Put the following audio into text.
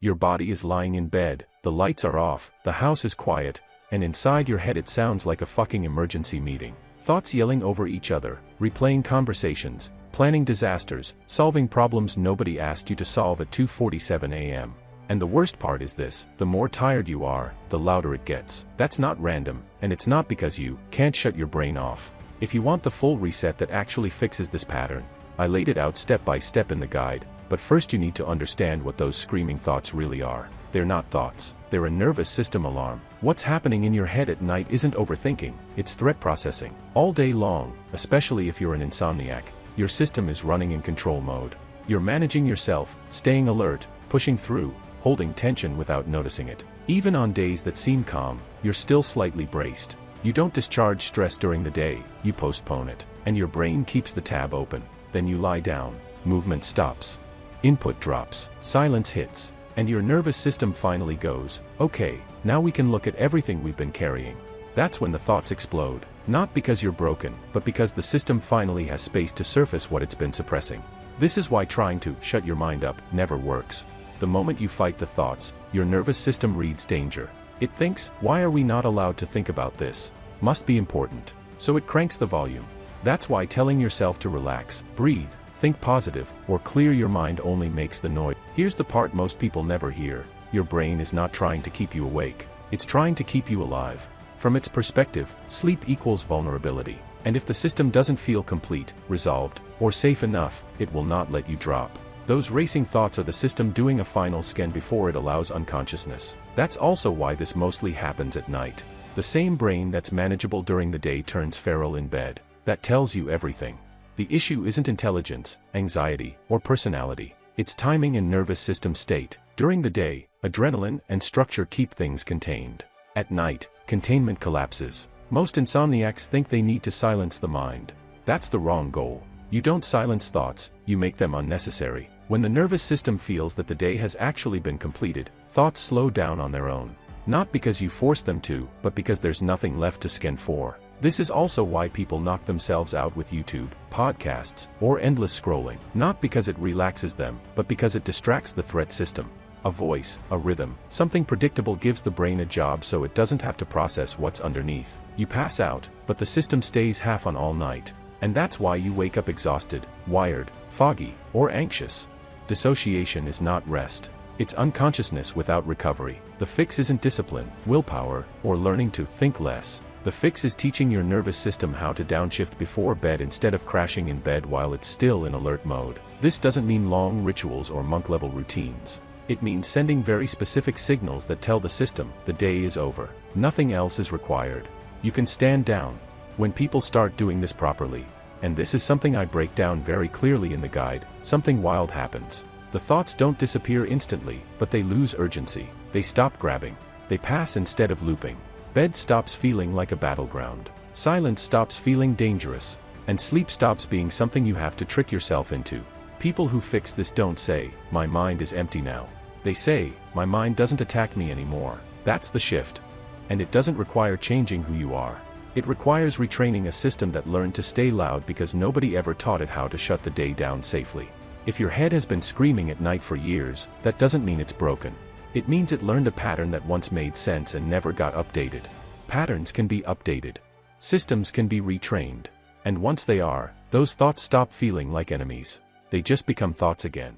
Your body is lying in bed, the lights are off, the house is quiet, and inside your head it sounds like a fucking emergency meeting. Thoughts yelling over each other, replaying conversations, planning disasters, solving problems nobody asked you to solve at 2:47 a.m. And the worst part is this: the more tired you are, the louder it gets. That's not random, and it's not because you can't shut your brain off. If you want the full reset that actually fixes this pattern, I laid it out step by step in the guide, but first you need to understand what those screaming thoughts really are. They're not thoughts, they're a nervous system alarm. What's happening in your head at night isn't overthinking, it's threat processing. All day long, especially if you're an insomniac, your system is running in control mode. You're managing yourself, staying alert, pushing through, holding tension without noticing it. Even on days that seem calm, you're still slightly braced. You don't discharge stress during the day, you postpone it, and your brain keeps the tab open. Then you lie down, movement stops, input drops, silence hits, and your nervous system finally goes, okay, now we can look at everything we've been carrying. That's when the thoughts explode, not because you're broken, but because the system finally has space to surface what it's been suppressing. This is why trying to shut your mind up never works. The moment you fight the thoughts, your nervous system reads danger. It thinks, why are we not allowed to think about this? Must be important. So it cranks the volume. That's why telling yourself to relax, breathe, think positive, or clear your mind only makes the noise. Here's the part most people never hear. Your brain is not trying to keep you awake. It's trying to keep you alive. From its perspective, sleep equals vulnerability. And if the system doesn't feel complete, resolved, or safe enough, it will not let you drop. Those racing thoughts are the system doing a final scan before it allows unconsciousness. That's also why this mostly happens at night. The same brain that's manageable during the day turns feral in bed. That tells you everything. The issue isn't intelligence, anxiety, or personality. It's timing and nervous system state. During the day, adrenaline and structure keep things contained. At night, containment collapses. Most insomniacs think they need to silence the mind. That's the wrong goal. You don't silence thoughts, you make them unnecessary. When the nervous system feels that the day has actually been completed, thoughts slow down on their own. Not because you force them to, but because there's nothing left to scan for. This is also why people knock themselves out with YouTube, podcasts, or endless scrolling. Not because it relaxes them, but because it distracts the threat system. A voice, a rhythm, something predictable gives the brain a job so it doesn't have to process what's underneath. You pass out, but the system stays half on all night. And that's why you wake up exhausted, wired, foggy, or anxious. Dissociation is not rest. It's unconsciousness without recovery. The fix isn't discipline, willpower, or learning to think less. The fix is teaching your nervous system how to downshift before bed instead of crashing in bed while it's still in alert mode. This doesn't mean long rituals or monk-level routines. It means sending very specific signals that tell the system, the day is over. Nothing else is required. You can stand down. When people start doing this properly, and this is something I break down very clearly in the guide, something wild happens. The thoughts don't disappear instantly, but they lose urgency. They stop grabbing. They pass instead of looping. Bed stops feeling like a battleground. Silence stops feeling dangerous. And sleep stops being something you have to trick yourself into. People who fix this don't say, my mind is empty now. They say, my mind doesn't attack me anymore. That's the shift. And it doesn't require changing who you are. It requires retraining a system that learned to stay loud because nobody ever taught it how to shut the day down safely. If your head has been screaming at night for years, that doesn't mean it's broken. It means it learned a pattern that once made sense and never got updated. Patterns can be updated. Systems can be retrained. And once they are, those thoughts stop feeling like enemies. They just become thoughts again.